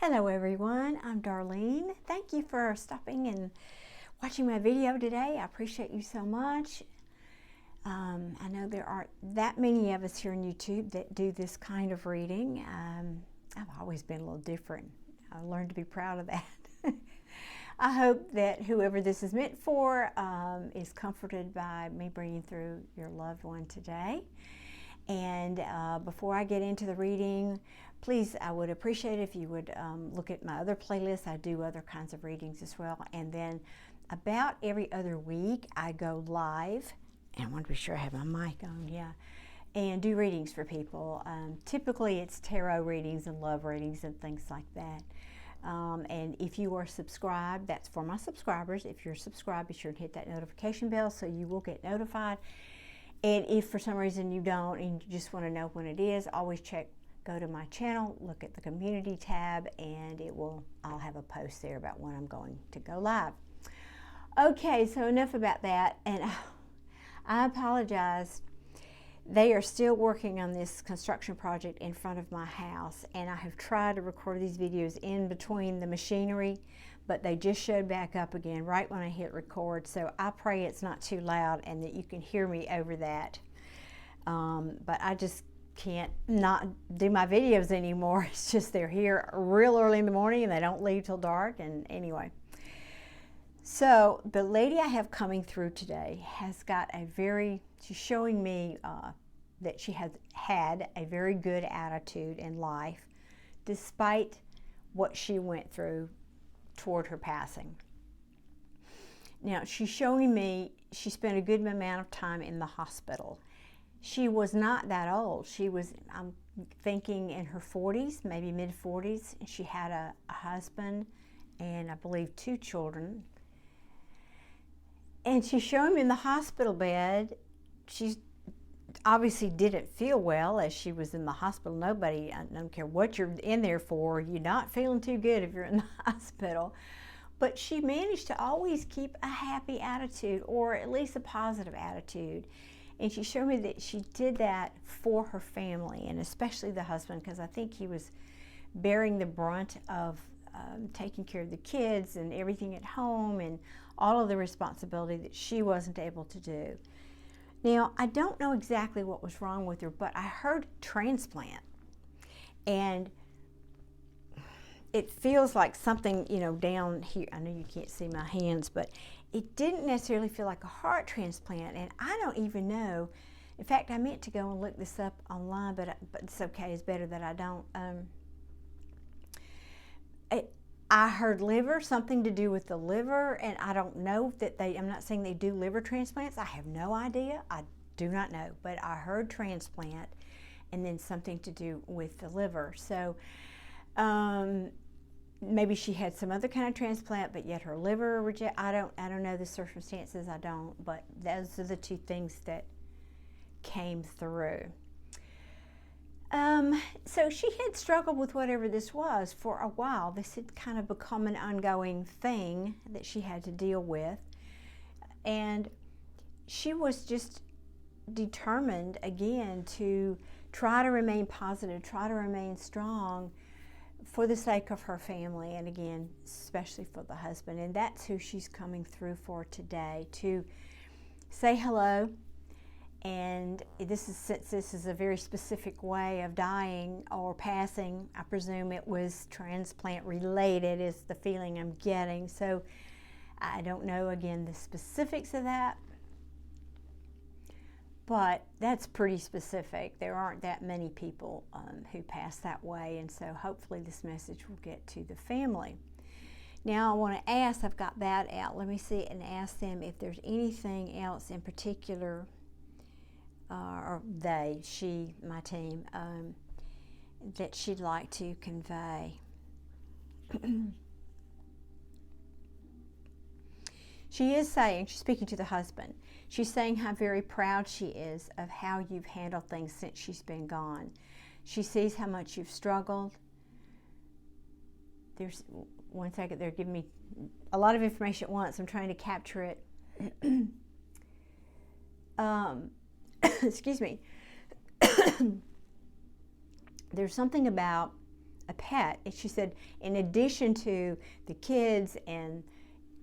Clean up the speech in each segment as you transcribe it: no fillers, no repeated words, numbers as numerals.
Hello everyone, I'm Darlene. Thank you for stopping and watching my video today. I appreciate you so much. I know there aren't that many of us here on YouTube that do this kind of reading. I've always been a little different. I learned to be proud of that. I hope that whoever this is meant for is comforted by me bringing through your loved one today. And before I get into the reading, please, I would appreciate it if you would look at my other playlists. I do other kinds of readings as well. And then about every other week, I go live. And I want to be sure I have my mic on, yeah. And do readings for people. Typically, it's tarot readings and love readings and things like that. And if you are subscribed, that's for my subscribers. If you're subscribed, be sure to hit that notification bell so you will get notified. And if for some reason you don't and you just want to know when it is, always go to my channel, look at the community tab, and I'll have a post there about when I'm going to go live. Okay, so enough about that. And I apologize. They are still working on this construction project in front of my house, and I have tried to record these videos in between the machinery, but they just showed back up again right when I hit record. So I pray it's not too loud and that you can hear me over that. But I just can't not do my videos anymore. It's just they're here real early in the morning and they don't leave till dark. And anyway, so the lady I have coming through today has got she's showing me that she has had a very good attitude in life despite what she went through toward her passing. Now, she's showing me she spent a good amount of time in the hospital. She was not that old. She was, I'm thinking, in her 40s, maybe mid-40s. And she had a husband and I believe 2 children. And she's showing me in the hospital bed. She obviously didn't feel well as she was in the hospital. Nobody, I don't care what you're in there for, you're not feeling too good if you're in the hospital. But she managed to always keep a happy attitude, or at least a positive attitude. And she showed me that she did that for her family, and especially the husband, because I think he was bearing the brunt of taking care of the kids and everything at home and all of the responsibility that she wasn't able to do. Now, I don't know exactly what was wrong with her, but I heard transplant. And it feels like something, down here. I know you can't see my hands, but it didn't necessarily feel like a heart transplant. And I don't even know. In fact, I meant to go and look this up online, but it's okay. It's better that I don't. I heard liver, something to do with the liver, and I don't know that I'm not saying they do liver transplants. I have no idea. I do not know, but I heard transplant and then something to do with the liver. So maybe she had some other kind of transplant, but yet her liver rejected. I don't know the circumstances. I don't, but those are the 2 things that came through. So she had struggled with whatever this was for a while. This had kind of become an ongoing thing that she had to deal with. And she was just determined, again, to try to remain positive, try to remain strong for the sake of her family, and again, especially for the husband. And that's who she's coming through for today, to say hello. And since this is a very specific way of dying or passing, I presume it was transplant related is the feeling I'm getting. So I don't know, again, the specifics of that, but that's pretty specific. There aren't that many people who pass that way, and so hopefully this message will get to the family. Now I want to ask, I've got that out, let me see, and ask them if there's anything else in particular, or my team, that she'd like to convey. She is saying, she's speaking to the husband, she's saying how very proud she is of how you've handled things since she's been gone. She sees how much you've struggled. There's, one second, they're giving me a lot of information at once. I'm trying to capture it. Excuse me. There's something about a pet. And she said, in addition to the kids and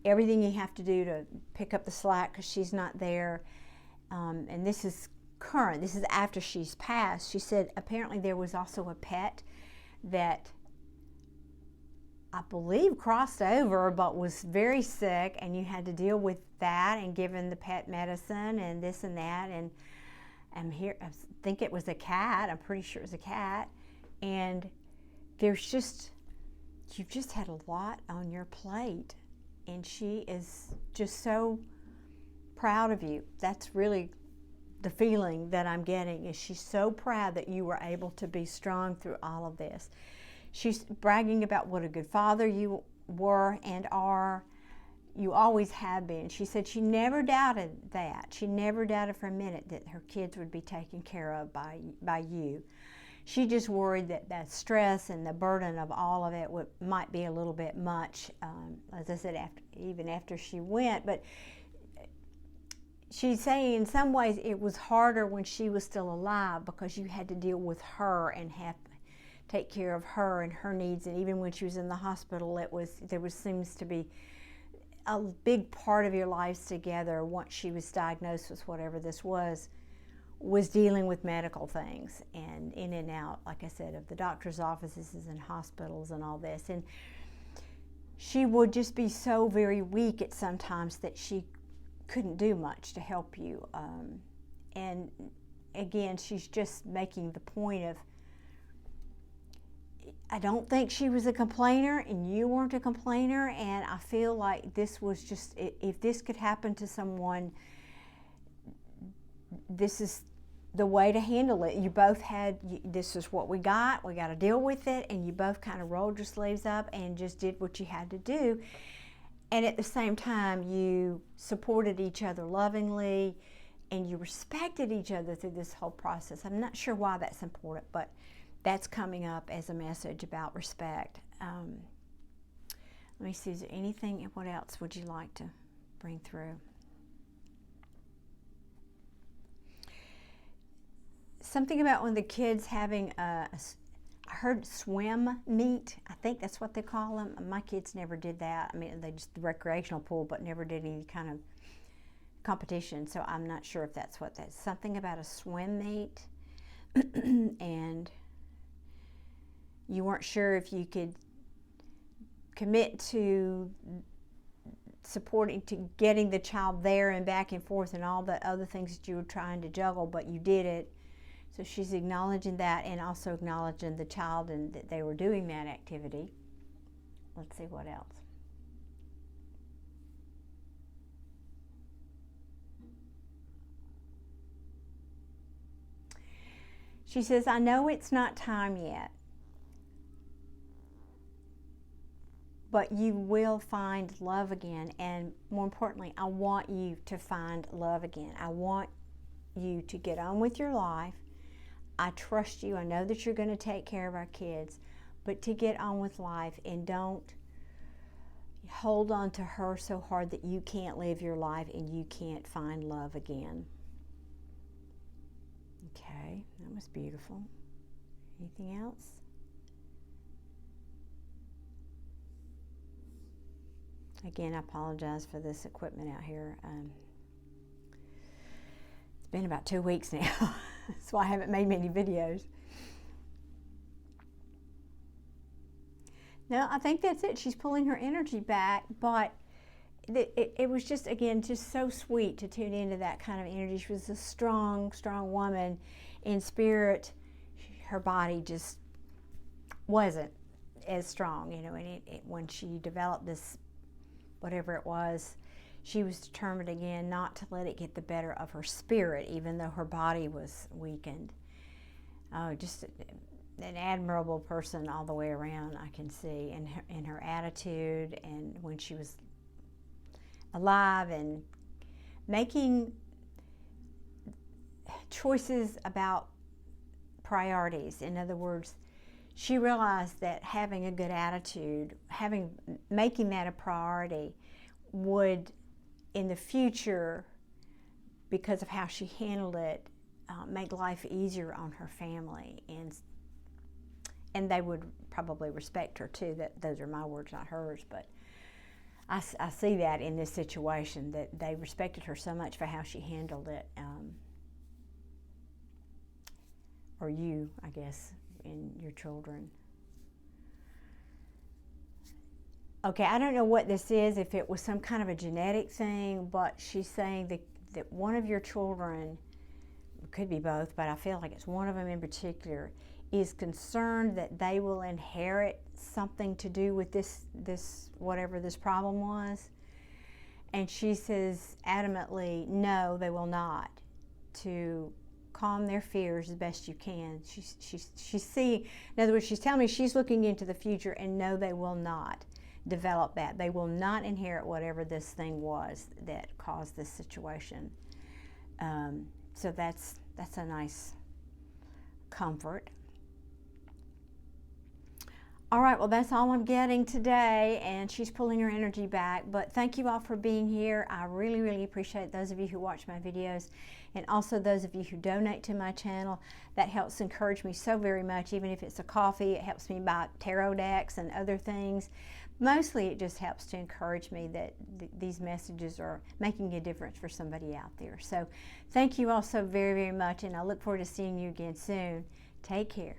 everything you have to do to pick up the slack because she's not there, and this is current, this is after she's passed, she said apparently there was also a pet that I believe crossed over but was very sick, and you had to deal with that and giving the pet medicine and this and that. And here, I think it was a cat, I'm pretty sure it was a cat. And you've just had a lot on your plate, and she is just so proud of you. That's really the feeling that I'm getting, is she's so proud that you were able to be strong through all of this. She's bragging about what a good father you were and are. You always have been. She said she never doubted that. She never doubted for a minute that her kids would be taken care of by you. She just worried that that stress and the burden of all of it might be a little bit much, as I said, even after she went. But she's saying in some ways it was harder when she was still alive, because you had to deal with her and take care of her and her needs. And even when she was in the hospital, seems to be a big part of your lives together once she was diagnosed with whatever this was dealing with medical things and in and out, like I said, of the doctor's offices and hospitals and all this. And she would just be so very weak at sometimes that she couldn't do much to help you. And again, she's just making the point of, I don't think she was a complainer, and you weren't a complainer, and I feel like this was just, if this could happen to someone, this is the way to handle it. You both had, this is what we got to deal with it, and you both kind of rolled your sleeves up and just did what you had to do. And at the same time, you supported each other lovingly, and you respected each other through this whole process. I'm not sure why that's important, but that's coming up as a message about respect. Let me see, is there anything, what else would you like to bring through? Something about when the kids having I heard swim meet. I think that's what they call them. My kids never did that. I mean, they just the recreational pool, but never did any kind of competition. So I'm not sure if that's what that's. Something about a swim meet, and you weren't sure if you could commit to supporting, to getting the child there and back and forth and all the other things that you were trying to juggle, but you did it. So she's acknowledging that, and also acknowledging the child and that they were doing that activity. Let's see what else. She says, I know it's not time yet, but you will find love again. And more importantly, I want you to find love again. I want you to get on with your life. I trust you. I know that you're going to take care of our kids, but to get on with life, and don't hold on to her so hard that you can't live your life and you can't find love again. Okay, that was beautiful. Anything else? Again, I apologize for this equipment out here. It's been about 2 weeks now. That's why I haven't made many videos. No, I think that's it. She's pulling her energy back, but it was just, again, just so sweet to tune into that kind of energy. She was a strong, strong woman in spirit. Her body just wasn't as strong, you know, and when she developed this, whatever it was, she was determined again not to let it get the better of her spirit, even though her body was weakened. Oh, just an admirable person all the way around, I can see, in her attitude, and when she was alive and making choices about priorities. In other words, she realized that having a good attitude, making that a priority, would in the future, because of how she handled it, make life easier on her family. and they would probably respect her too. That those are my words, not hers, but I see that in this situation, that they respected her so much for how she handled it, or you, I guess, and your children. Okay, I don't know what this is, if it was some kind of a genetic thing, but she's saying that one of your children, it could be both, but I feel like it's one of them in particular, is concerned that they will inherit something to do with this whatever this problem was. And she says adamantly, no, they will not, to calm their fears as best you can. She's seeing, in other words, she's telling me she's looking into the future, and no, they will not develop that. They will not inherit whatever this thing was that caused this situation. So that's a nice comfort. All right, well, that's all I'm getting today, and she's pulling her energy back. But thank you all for being here. I really, really appreciate those of you who watch my videos, and also those of you who donate to my channel. That helps encourage me so very much. Even if it's a coffee, it helps me buy tarot decks and other things. Mostly it just helps to encourage me that these messages are making a difference for somebody out there. So thank you all so very, very much, and I look forward to seeing you again soon. Take care.